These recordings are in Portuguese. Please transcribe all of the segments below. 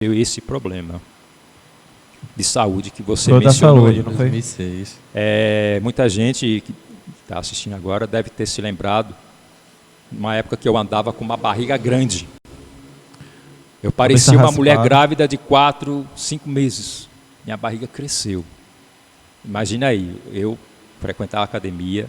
esse problema de saúde que você Foi da mencionou saúde, aí. não foi? 2006. Muita gente que está assistindo agora deve ter se lembrado numa época que eu andava com uma barriga grande. Eu parecia uma mulher grávida de 4, 5 meses. Minha barriga cresceu. Imagina aí, eu frequentava a academia,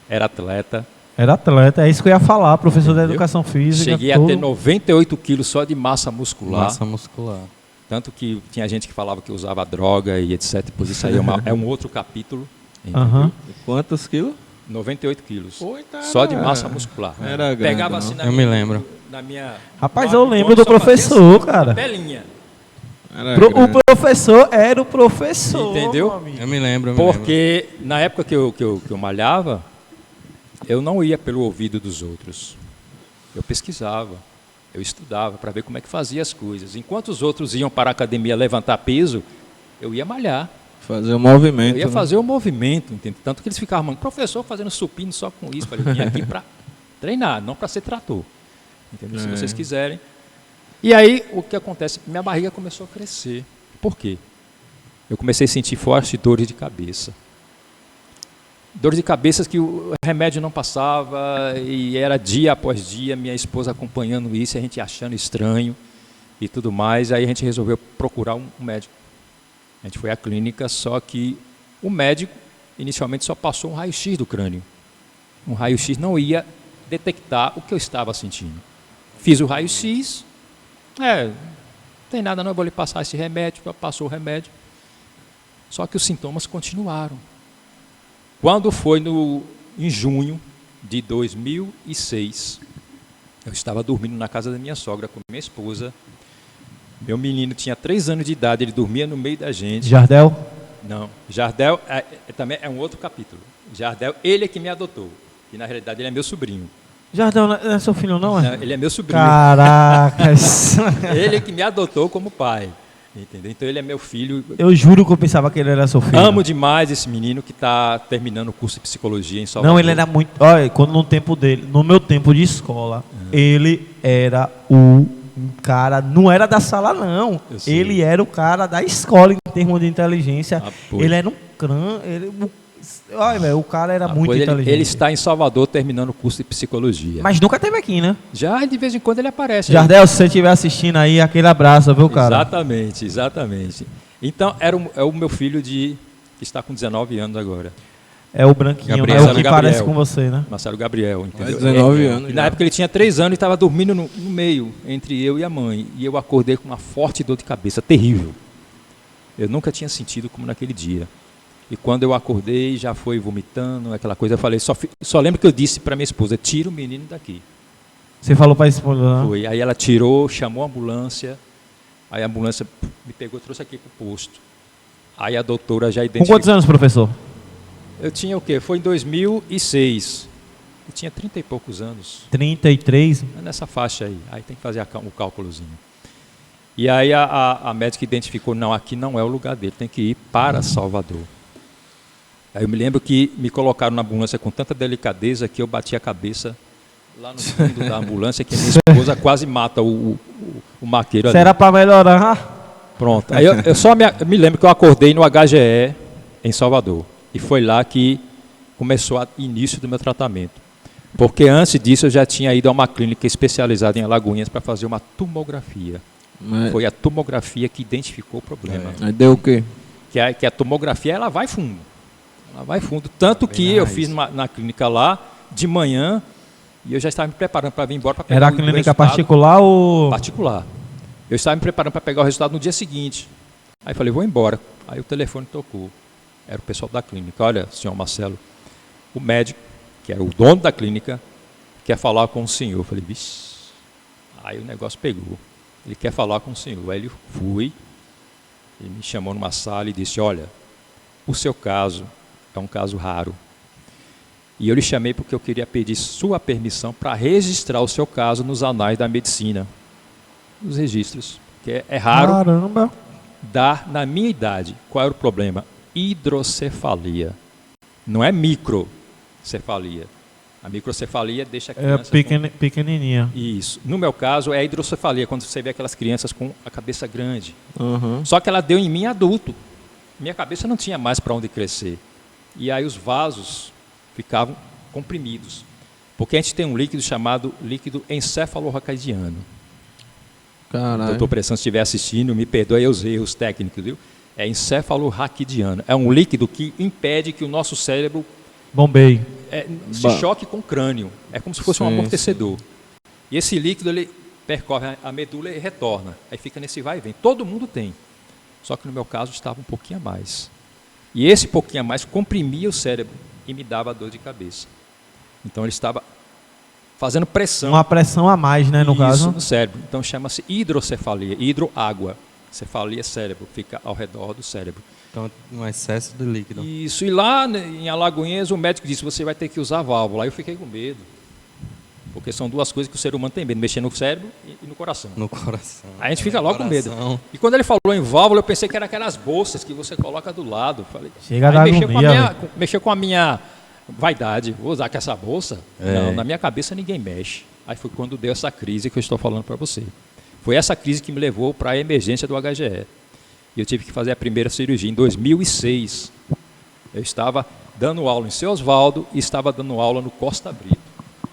era atleta. Era atleta, é isso que eu ia falar, professor da Entendeu? educação física. Cheguei a ter 98 quilos só de massa muscular. Massa muscular. Tanto que tinha gente que falava que usava droga e etc. Pois isso aí é um outro capítulo. Aham. E quantos quilos? 98 quilos. Pô, então Só de era- massa muscular. era grande, Pegava não. assim na Eu me lembro. Na minha, Rapaz, no eu lembro abdômen, do só fazia professor, assim, cara. Pelinha. Era O grande. professor era o professor. Entendeu? meu amigo. Eu me lembro. eu me lembro. Porque na época que eu malhava, eu não ia pelo ouvido dos outros. Eu pesquisava, eu estudava para ver como é que fazia as coisas. Enquanto os outros iam para a academia levantar peso, eu ia malhar. Fazer o movimento. Eu ia né? fazer o movimento, entende? Tanto que eles ficavam, mano, professor, fazendo supino só com isso. Eu falei, eu vim aqui para treinar, não para ser trator. Entendeu? Se vocês quiserem. E aí, o que acontece? Minha barriga começou a crescer. Por quê? Eu comecei a sentir fortes dores de cabeça. Dores de cabeça que o remédio não passava, e era dia após dia, minha esposa acompanhando isso, a gente achando estranho e tudo mais. Aí a gente resolveu procurar um médico. A gente foi à clínica, só que o médico inicialmente só passou um raio-x do crânio. Um raio-x não ia detectar o que eu estava sentindo. Fiz o raio-x, não tem nada não, eu vou lhe passar esse remédio, passou o remédio. Só que os sintomas continuaram. Quando foi em junho de 2006, eu estava dormindo na casa da minha sogra com minha esposa. Meu menino tinha 3 anos de idade, ele dormia no meio da gente. Jardel? Não, Jardel também é um outro capítulo. Jardel, ele é que me adotou, e na realidade ele é meu sobrinho. Jardel não é seu filho, não é? Não, ele é meu sobrinho. Caracas. Ele é que me adotou como pai, entendeu? Então ele é meu filho. Eu juro que eu pensava que ele era seu filho. Amo demais esse menino que está terminando o curso de psicologia em Salvador. Não, ele era muito. Olha, quando no meu tempo de escola, ele era um cara, não era da sala, não. Eu sei. Ele era o cara da escola em termos de inteligência. Pois. Ele era um crã. Olha, velho, o cara era muito Pois inteligente. ele está em Salvador terminando o curso de psicologia. Mas nunca teve aqui, né? Já de vez em quando ele aparece. Jardel, se você estiver assistindo aí, aquele abraço, viu, cara? Exatamente, exatamente. Então, é o meu filho que está com 19 anos agora. É o branquinho, Gabriel. é o que Gabriel. parece com você, né? Marcelo Gabriel, entendeu? 19 anos E na já. época ele tinha 3 anos e estava dormindo no meio, entre eu e a mãe. E eu acordei com uma forte dor de cabeça, terrível. Eu nunca tinha sentido como naquele dia. E quando eu acordei, já foi vomitando, aquela coisa. Eu falei, só lembro que eu disse para minha esposa, tira o menino daqui. Você falou para a esposa, né? Foi. Aí ela tirou, chamou a ambulância. Aí a ambulância me pegou, trouxe aqui para o posto. Aí a doutora já Com identificou. quantos anos, professor? Eu tinha o quê? Foi em 2006. Eu tinha 30 e poucos anos. 33. É nessa faixa aí. Aí tem que fazer o cálculozinho. E aí a médica identificou, não, aqui não é o lugar dele, tem que ir para Salvador. Aí eu me lembro que me colocaram na ambulância com tanta delicadeza que eu bati a cabeça lá no fundo da ambulância, que minha esposa quase mata o maqueiro ali. Será para melhorar? Pronto. Aí eu só me lembro que eu acordei no HGE em Salvador. E foi lá que começou o início do meu tratamento. Porque antes disso eu já tinha ido a uma clínica especializada em Alagoinhas para fazer uma tomografia. Mas- Foi a tomografia que identificou o problema. Aí deu o quê? Que a tomografia ela vai fundo. Ela vai fundo. Tanto que eu fiz na clínica lá, de manhã, e eu já estava me preparando para vir embora para pegar Era a o clínica resultado particular ou... particular. Eu estava me preparando para pegar o resultado no dia seguinte. Aí falei, vou embora. Aí o telefone tocou. Era o pessoal da clínica. Olha, senhor Marcelo, o médico, que era o dono da clínica, quer falar com o senhor. Eu falei, vixe. Aí o negócio pegou. Ele quer falar com o senhor. Aí ele fui, ele me chamou numa sala e disse, olha, o seu caso é um caso raro. E eu lhe chamei porque eu queria pedir sua permissão para registrar o seu caso nos anais da medicina. Nos registros. Porque é raro Caramba. dar na minha idade. Qual era o problema? Hidrocefalia. Não é microcefalia. A microcefalia deixa a É criança... pequenininha. Isso. No meu caso, é a hidrocefalia, quando você vê aquelas crianças com a cabeça grande. Uhum. Só que ela deu em mim adulto. Minha cabeça não tinha mais para onde crescer. E aí os vasos ficavam comprimidos. Porque a gente tem um líquido chamado líquido encefalorraquidiano. Caralho. Doutor Pressão, se estiver assistindo, me perdoe os erros técnicos, viu? É encefalorraquidiano. É um líquido que impede que o nosso cérebro Bombei. se choque com o crânio. É como se fosse um Sim, amortecedor. E esse líquido ele percorre a medula e retorna. Aí fica nesse vai e vem. Todo mundo tem. Só que no meu caso estava um pouquinho a mais. E esse pouquinho a mais comprimia o cérebro e me dava dor de cabeça. Então ele estava fazendo pressão. Uma pressão a mais, né, no Isso, caso? no cérebro. Então chama-se hidrocefalia. Hidro, água. Cefalia, cérebro. Fica ao redor do cérebro. Então, um excesso de líquido. Isso. E lá em Alagoinhas, o médico disse, você vai ter que usar válvula. Aí eu fiquei com medo. Porque são duas coisas que o ser humano tem medo. Mexer no cérebro e no coração. No coração. Aí a gente fica logo com medo. Coração. E quando ele falou em válvula, eu pensei que era aquelas bolsas que você coloca do lado. Falei, Chega a dar agonia, mexeu com a minha vaidade. Vou usar com essa bolsa? Não, na minha cabeça ninguém mexe. Aí foi quando deu essa crise que eu estou falando para você. Foi essa crise que me levou para a emergência do HGE. E eu tive que fazer a primeira cirurgia em 2006. Eu estava dando aula em Seu Osvaldo e estava dando aula no Costa Brito.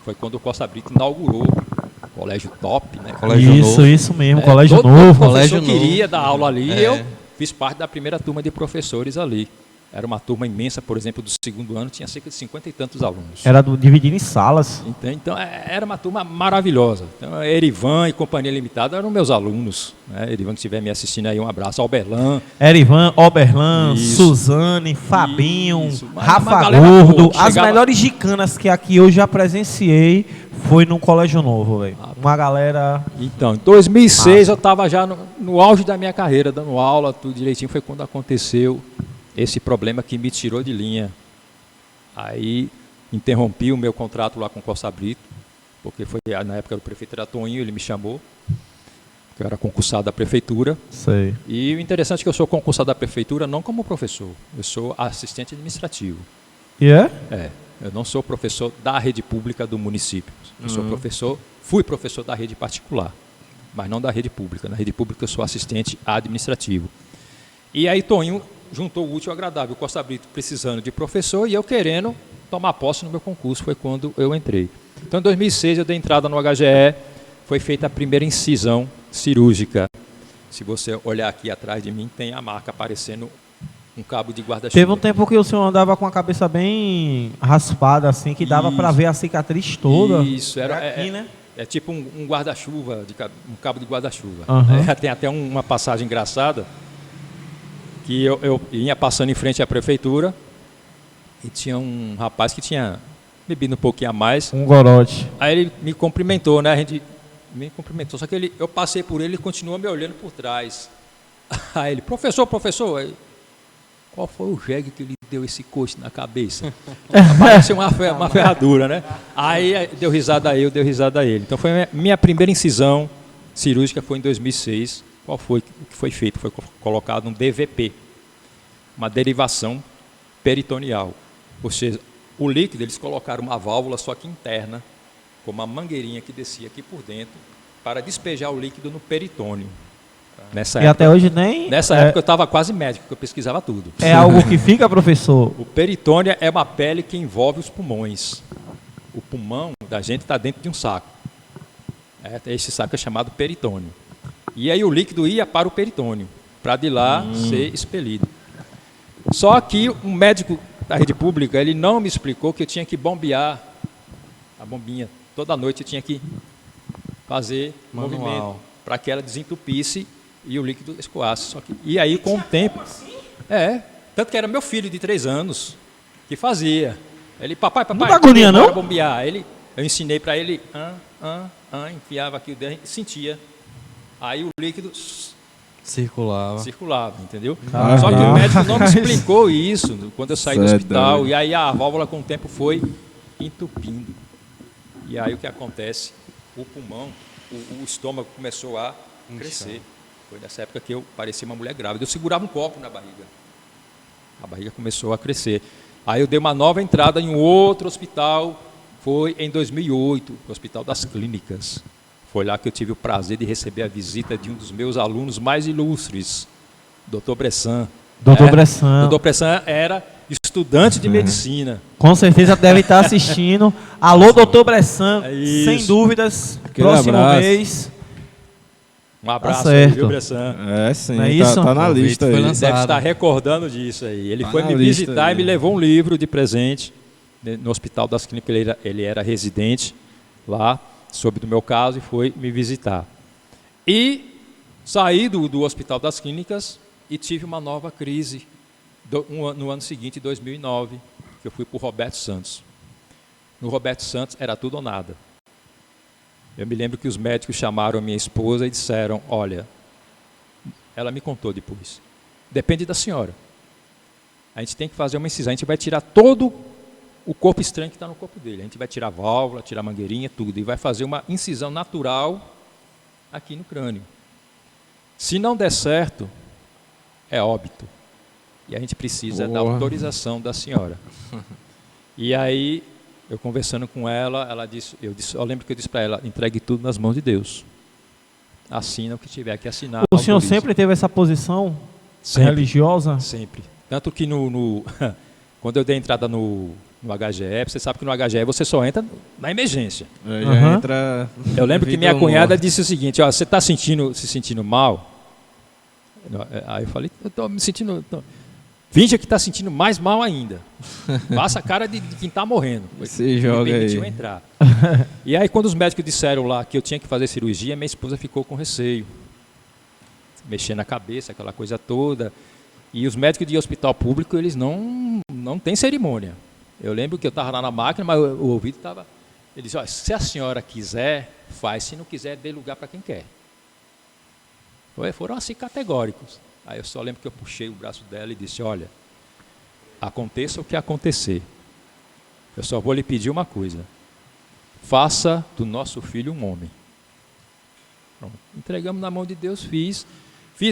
Foi quando o Costa Brito inaugurou o colégio top, né? Colégio novo. Isso mesmo, colégio todo novo. professor Colégio queria novo. dar aula ali e É. eu fiz parte da primeira turma de professores ali. Era uma turma imensa, por exemplo, do segundo ano, tinha cerca de 50 e tantos alunos. Era dividido em salas. Então, era uma turma maravilhosa. Então, Erivan e Companhia Limitada eram meus alunos. Né? Erivan, que estiver me assistindo aí, um abraço. Alberlan. Erivan, Oberlan, Isso. Suzane, Fabinho, Isso. Uma Rafa galera Gordo. boa. As Chegava- melhores gicanas que aqui eu já presenciei foi num colégio novo, velho. Uma galera... Então, em 2006 eu estava já no auge da minha carreira, dando aula, tudo direitinho. Foi quando aconteceu esse problema que me tirou de linha. Aí interrompi o meu contrato lá com o Costa Brito, porque foi na época do prefeito era Toninho, ele me chamou, que eu era concursado da prefeitura. Sei. E o interessante é que eu sou concursado da prefeitura não como professor, eu sou assistente administrativo. E é? Eu não sou professor da rede pública do município. Eu sou professor, fui professor da rede particular, mas não da rede pública. Na rede pública eu sou assistente administrativo. E aí Toninho juntou o útil ao agradável, o Costa Brito precisando de professor e eu querendo tomar posse no meu concurso, foi quando eu entrei. Então em 2006 eu dei entrada no HGE, foi feita a primeira incisão cirúrgica. Se você olhar aqui atrás de mim, tem a marca aparecendo um cabo de guarda-chuva. Teve um tempo que o senhor andava com a cabeça bem raspada, assim, que dava pra Isso. ver a cicatriz toda. Isso, era aqui, né? É tipo um guarda-chuva, um cabo de guarda-chuva. Aham. Tem até uma passagem engraçada, que eu ia passando em frente à prefeitura e tinha um rapaz que tinha bebido um pouquinho a mais. Um gorote. Aí ele me cumprimentou, né? A gente me cumprimentou, só que eu passei por ele e continuou me olhando por trás. Aí ele, professor, aí, qual foi o jegue que lhe deu esse coice na cabeça? Parecia uma ferradura, né? Aí deu risada eu, deu risada a ele. Então foi a minha primeira incisão cirúrgica foi em 2006. Qual foi o que foi feito? Foi colocado um DVP, uma derivação peritoneal. Ou seja, o líquido, eles colocaram uma válvula só que interna, com uma mangueirinha que descia aqui por dentro, para despejar o líquido no peritônio. Nessa E época, até hoje nem... nessa época eu estava quase médico, porque eu pesquisava tudo. É algo que fica, professor? O peritônio é uma pele que envolve os pulmões. O pulmão da gente está dentro de um saco. Esse saco é chamado peritônio. E aí o líquido ia para o peritônio, para de lá ser expelido. Só que um médico da rede pública, ele não me explicou que eu tinha que bombear a bombinha. Toda noite eu tinha que fazer Manual. movimento para que ela desentupisse e o líquido escoasse. E aí, com o tempo... tanto que era meu filho de 3 anos que fazia. Ele, papai, Não dá agonia, não? bora bombear. Eu ensinei para ele, enfiava aqui o dedo e sentia. Aí o líquido circulava, entendeu? Caraca. Só que o médico não me explicou isso quando eu saí do Cê é hospital. doido. E aí a válvula com o tempo foi entupindo. E aí o que acontece? O pulmão, o estômago começou a crescer. Foi nessa época que eu parecia uma mulher grávida. Eu segurava um copo na barriga. A barriga começou a crescer. Aí eu dei uma nova entrada em um outro hospital Foi em 2008, no Hospital das Clínicas. Foi lá que eu tive o prazer de receber a visita de um dos meus alunos mais ilustres, Dr. Bressan. Doutor Bressan. Dr. Bressan era estudante de medicina. Com certeza deve estar assistindo. Alô, doutor Bressan, isso. sem dúvidas, Aquele próximo abraço. mês. Um abraço, certo. viu, Bressan? É, sim, Não é isso? tá na O convite lista foi aí. lançado. Deve estar recordando disso aí. Ele Tá foi na me lista visitar aí. e me levou um livro de presente no Hospital das Clínicas. Ele era residente lá, soube do meu caso e foi me visitar. E saí do Hospital das Clínicas e tive uma nova crise no ano seguinte, em 2009, que eu fui para o Roberto Santos. No Roberto Santos era tudo ou nada. Eu me lembro que os médicos chamaram minha esposa e disseram, olha, ela me contou depois, depende da senhora. A gente tem que fazer uma incisão, a gente vai tirar todo o corpo estranho que está no corpo dele. A gente vai tirar a válvula, tirar a mangueirinha, tudo, e vai fazer uma incisão natural aqui no crânio. Se não der certo, é óbito. E a gente precisa da autorização da senhora. E aí, eu conversando com ela, eu lembro que eu disse para ela, entregue tudo nas mãos de Deus. Assina o que tiver que assinar. O senhor autoriza. sempre teve essa posição Sempre. religiosa? Sempre. Tanto que quando eu dei entrada no HGE, você sabe que no HGE você só entra na emergência. Já Aham. entra. Eu lembro que vida minha ou cunhada morte. disse o seguinte, ó, você está se sentindo mal? Aí eu falei, eu estou me sentindo... Finge que está sentindo mais mal ainda. Passa a cara de quem está morrendo. Se joga Me permitiu aí. entrar. E aí quando os médicos disseram lá que eu tinha que fazer cirurgia, minha esposa ficou com receio. Mexendo na cabeça, aquela coisa toda. E os médicos de hospital público, eles não têm cerimônia. Eu lembro que eu estava lá na máquina, mas o ouvido estava... Ele disse, ó, se a senhora quiser, faz. Se não quiser, dê lugar para quem quer. Foram assim categóricos. Aí eu só lembro que eu puxei o braço dela e disse, olha, aconteça o que acontecer. Eu só vou lhe pedir uma coisa. Faça do nosso filho um homem. Pronto. Entregamos na mão de Deus, fiz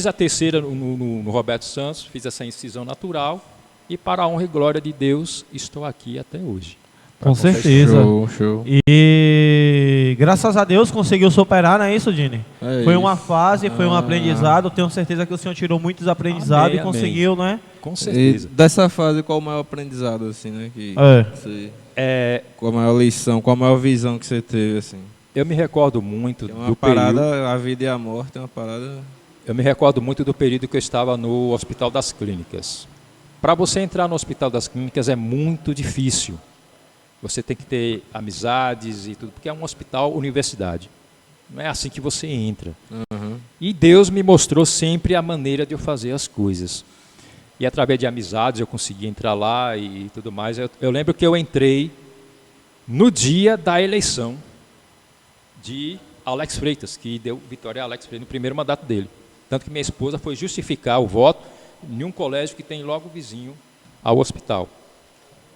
a terceira no Roberto Santos, fiz essa incisão natural e para a honra e glória de Deus estou aqui até hoje. Com certeza. Show. E graças a Deus conseguiu superar, não é isso, Dini? É Foi isso. uma fase, foi um aprendizado. Tenho certeza que o senhor tirou muitos aprendizados Amém, e conseguiu, né? Com E certeza. dessa fase, qual o maior aprendizado, assim, né? Qual a maior lição, qual a maior visão que você teve, assim? Eu me recordo muito É uma do parada, período. a vida e a morte é uma parada... Eu me recordo muito do período que eu estava no Hospital das Clínicas. Para você entrar no Hospital das Clínicas é muito difícil. Você tem que ter amizades e tudo, porque é um hospital universidade. Não é assim que você entra. Uhum. E Deus me mostrou sempre a maneira de eu fazer as coisas. E através de amizades eu consegui entrar lá e tudo mais. Eu lembro que eu entrei no dia da eleição de Alex Freitas, que deu vitória a Alex Freitas no primeiro mandato dele. Tanto que minha esposa foi justificar o voto em um colégio que tem logo vizinho ao hospital.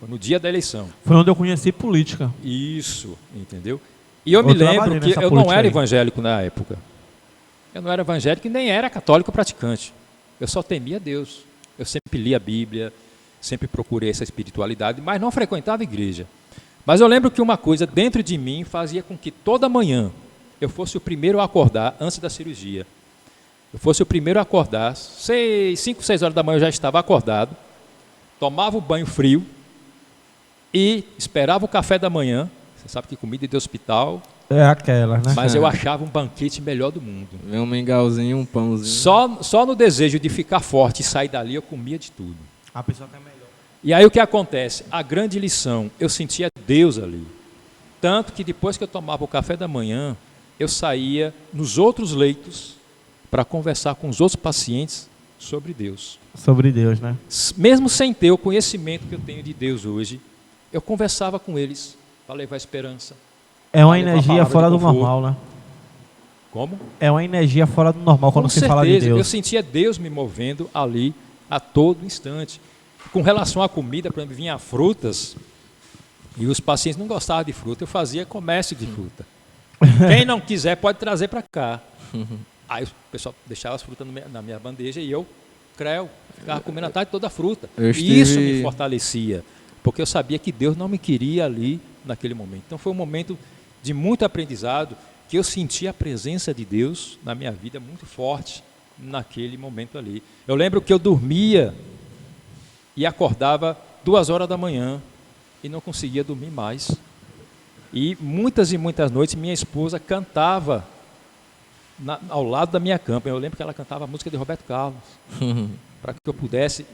Foi no dia da eleição. Foi onde eu conheci política. Isso, entendeu? E eu me trabalhei lembro que nessa eu não política era aí. evangélico na época. Eu não era evangélico e nem era católico praticante. Eu só temia Deus. Eu sempre li a Bíblia, sempre procurei essa espiritualidade, mas não frequentava a igreja. Mas eu lembro que uma coisa dentro de mim fazia com que toda manhã eu fosse o primeiro a acordar antes da cirurgia. Eu fosse o primeiro a acordar, 5, 6 horas da manhã eu já estava acordado, tomava o banho frio e esperava o café da manhã. Você sabe que comida de hospital, É aquela, né? mas eu achava um banquete melhor do mundo. Vem um mingauzinho, um pãozinho. Só no desejo de ficar forte e sair dali eu comia de tudo. A pessoa que é melhor. E aí o que acontece? A grande lição, eu sentia Deus ali. Tanto que depois que eu tomava o café da manhã, eu saía nos outros leitos para conversar com os outros pacientes sobre Deus. Sobre Deus, né? Mesmo sem ter o conhecimento que eu tenho de Deus hoje, eu conversava com eles para levar esperança. É uma Levar a energia palavra fora de do conforto. normal, né? Como? É uma energia fora do normal quando Com se fala de certeza, eu Deus. sentia Deus me movendo ali a todo instante. Com relação à comida, por exemplo, vinha frutas e os pacientes não gostavam de fruta, eu fazia comércio de fruta. Quem não quiser pode trazer para cá. Aí o pessoal deixava as frutas na minha bandeja e eu, ficava comendo a tarde toda a fruta. Eu E isso estive- me fortalecia, porque eu sabia que Deus não me queria ali naquele momento. Então foi um momento de muito aprendizado, que eu senti a presença de Deus na minha vida muito forte naquele momento ali. Eu lembro que eu dormia e acordava 2 horas da manhã e não conseguia dormir mais. E muitas noites minha esposa cantava ao lado da minha cama. Eu lembro que ela cantava a música de Roberto Carlos, para que eu pudesse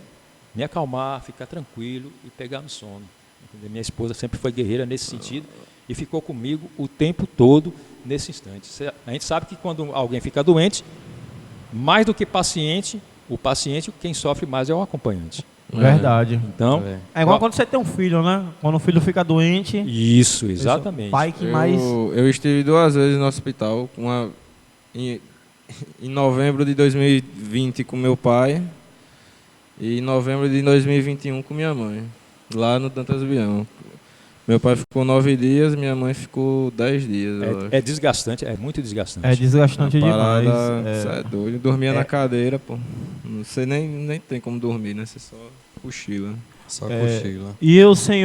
me acalmar, ficar tranquilo e pegar no sono. Entendeu? Minha esposa sempre foi guerreira nesse sentido e ficou comigo o tempo todo nesse instante. A gente sabe que quando alguém fica doente, mais do que paciente, quem sofre mais é o acompanhante. Verdade. Então, é igual quando você tem um filho, né? Quando o filho fica doente. Isso, exatamente. O pai que mais. Eu estive 2 vezes no hospital, em novembro de 2020 com meu pai e em novembro de 2021 com minha mãe, lá no Dantas Bião. Meu pai ficou 9 dias, minha mãe ficou 10 dias. É desgastante, é muito desgastante. É desgastante demais. Você é doido. Eu dormia na cadeira, pô. Não sei nem tem como dormir, né? Você só cochila. Só cochila. E o senhor